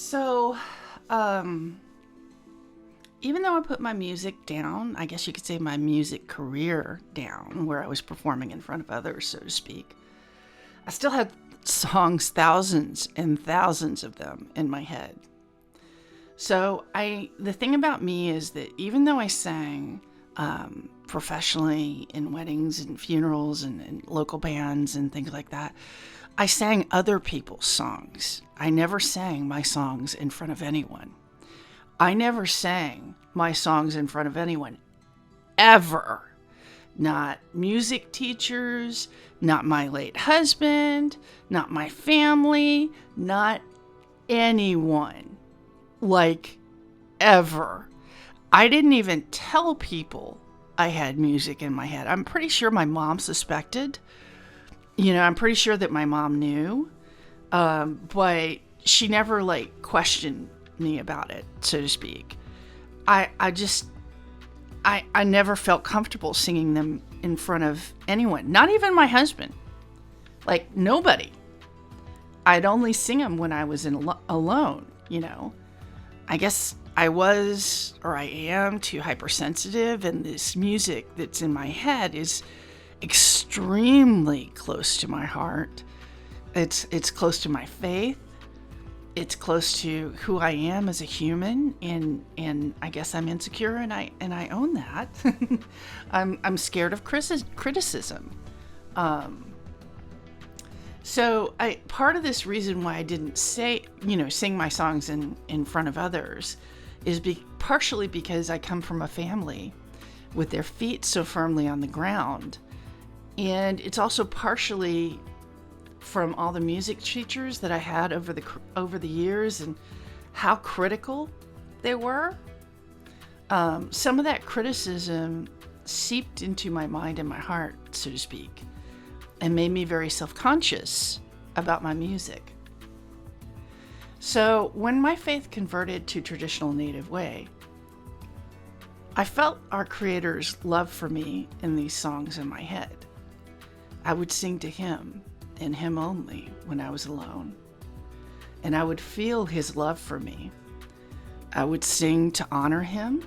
So, um, even though I put my music down, I guess you could say my music career down, where I was performing in front of others, so to speak, I still had songs, thousands and thousands of them in my head. So the thing about me is that even though I sang professionally in weddings and funerals and local bands and things like that, I sang other people's songs. I never sang my songs in front of anyone. I never sang my songs in front of anyone, ever. Not music teachers, not my late husband, not my family, not anyone. Like, ever. I didn't even tell people I had music in my head. I'm pretty sure my mom suspected. I'm pretty sure that my mom knew. But she never, questioned me about it, so to speak. I never felt comfortable singing them in front of anyone. Not even my husband. Like, nobody. I'd only sing them when I was alone, I guess I was, or I am, too hypersensitive, and this music that's in my head is extremely close to my heart. It's close to my faith. It's close to who I am as a human, and I guess I'm insecure, and I own that. I'm scared of criticism. So part of this reason why I didn't sing my songs in front of others is partially because I come from a family with their feet so firmly on the ground. And it's also partially from all the music teachers that I had over the years and how critical they were. Some of that criticism seeped into my mind and my heart, so to speak, and made me very self-conscious about my music. So when my faith converted to traditional native way, I felt our Creator's love for me in these songs in my head. I would sing to Him and Him only when I was alone, and I would feel His love for me. I would sing to honor Him.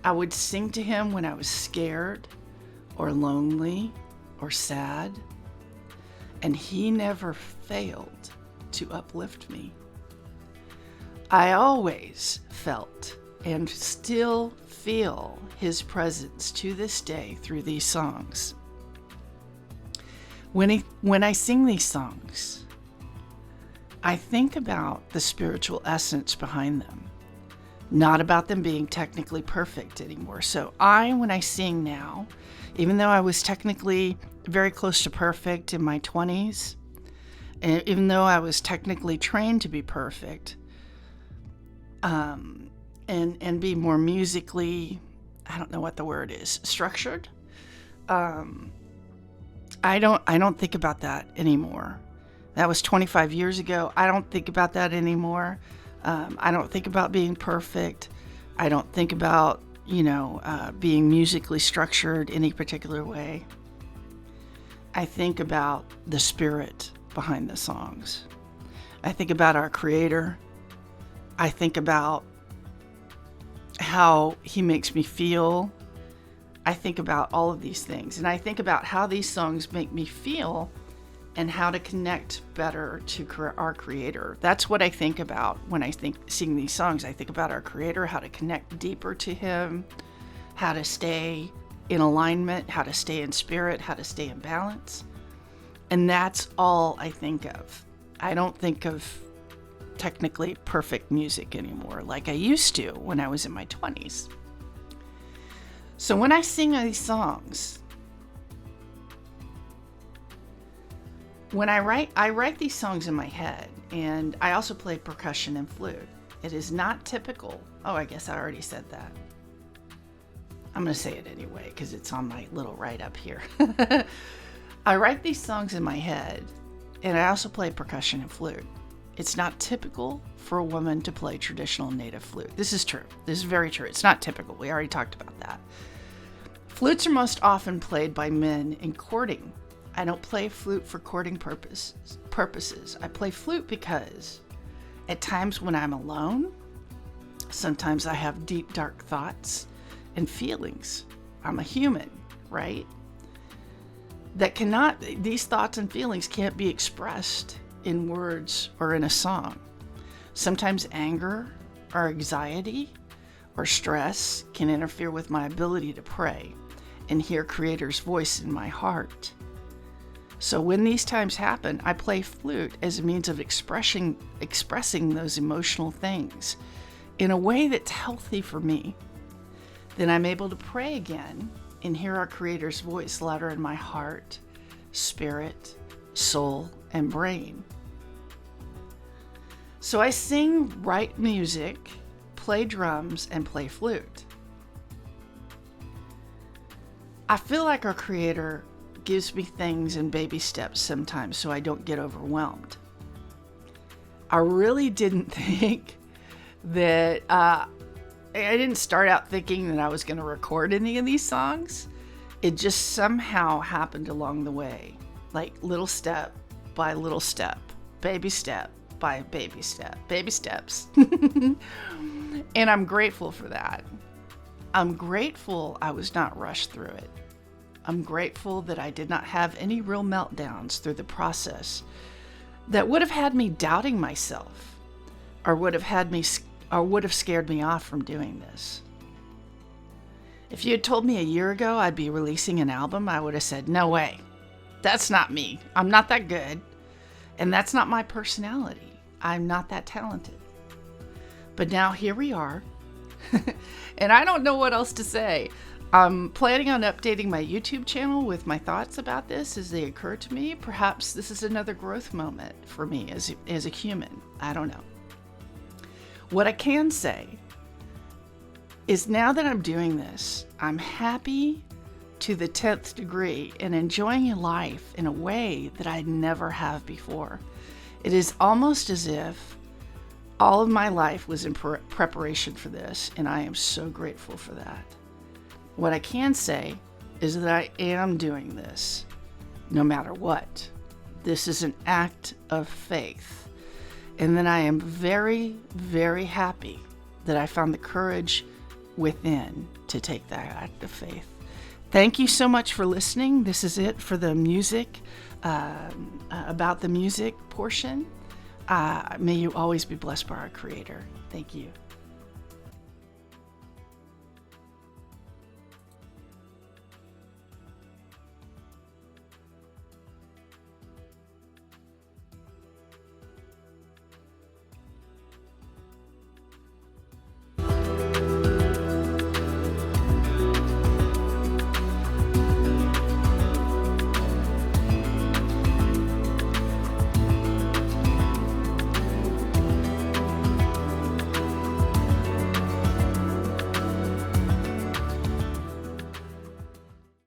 I would sing to Him when I was scared or lonely or sad, and He never failed to uplift me. I always felt and still feel His presence to this day through these songs. When I sing these songs, I think about the spiritual essence behind them, not about them being technically perfect anymore. So when I sing now, even though I was technically very close to perfect in my 20s, and even though I was technically trained to be perfect, and be more musically, I don't know what the word is, structured, I don't think about that anymore. That was 25 years ago. I don't think about that anymore. I don't think about being perfect. I don't think about, being musically structured any particular way. I think about the spirit behind the songs. I think about our Creator. I think about how He makes me feel. I think about all of these things, and I think about how these songs make me feel and how to connect better to our Creator. That's what I think about when I sing these songs. I think about our Creator, how to connect deeper to Him, how to stay in alignment, how to stay in spirit, how to stay in balance. And that's all I think of. I don't think of technically perfect music anymore like I used to when I was in my 20s. So when I sing these songs, I write these songs in my head, and I also play percussion and flute. It is not typical. Oh, I guess I already said that. I'm going to say it anyway because it's on my little write-up here. I write these songs in my head, and I also play percussion and flute. It's not typical for a woman to play traditional native flute. This is true. This is very true. It's not typical. We already talked about that. Flutes are most often played by men in courting. I don't play flute for courting purposes. I play flute because At times when I'm alone, sometimes I have deep, dark thoughts and feelings. I'm a human, right? These thoughts and feelings can't be expressed in words or in a song. Sometimes anger or anxiety or stress can interfere with my ability to pray and hear Creator's voice in my heart. So when these times happen, I play flute as a means of expressing those emotional things in a way that's healthy for me. Then I'm able to pray again and hear our Creator's voice louder in my heart, spirit, soul, and brain. So I sing, write music, play drums, and play flute. I feel like our Creator gives me things in baby steps sometimes so I don't get overwhelmed. I really didn't think that I didn't start out thinking that I was going to record any of these songs. It just somehow happened along the way, like little step by little step, baby step by baby step, baby steps. And I'm grateful for that. I'm grateful I was not rushed through it. I'm grateful that I did not have any real meltdowns through the process that would have had me doubting myself or would have scared me off from doing this. If you had told me a year ago I'd be releasing an album, I would have said, no way. That's not me. I'm not that good. And that's not my personality. I'm not that talented. But now here we are. And I don't know what else to say. I'm planning on updating my YouTube channel with my thoughts about this as they occur to me. Perhaps this is another growth moment for me as a human. I don't know. What I can say is now that I'm doing this, I'm happy to the 10th degree and enjoying life in a way that I never have before. It is almost as if all of my life was in preparation for this, and I am so grateful for that. What I can say is that I am doing this no matter what. This is an act of faith. And then I am very, very happy that I found the courage within to take that act of faith. Thank you so much for listening. This is it for the music, about the music portion. May you always be blessed by our Creator. Thank you.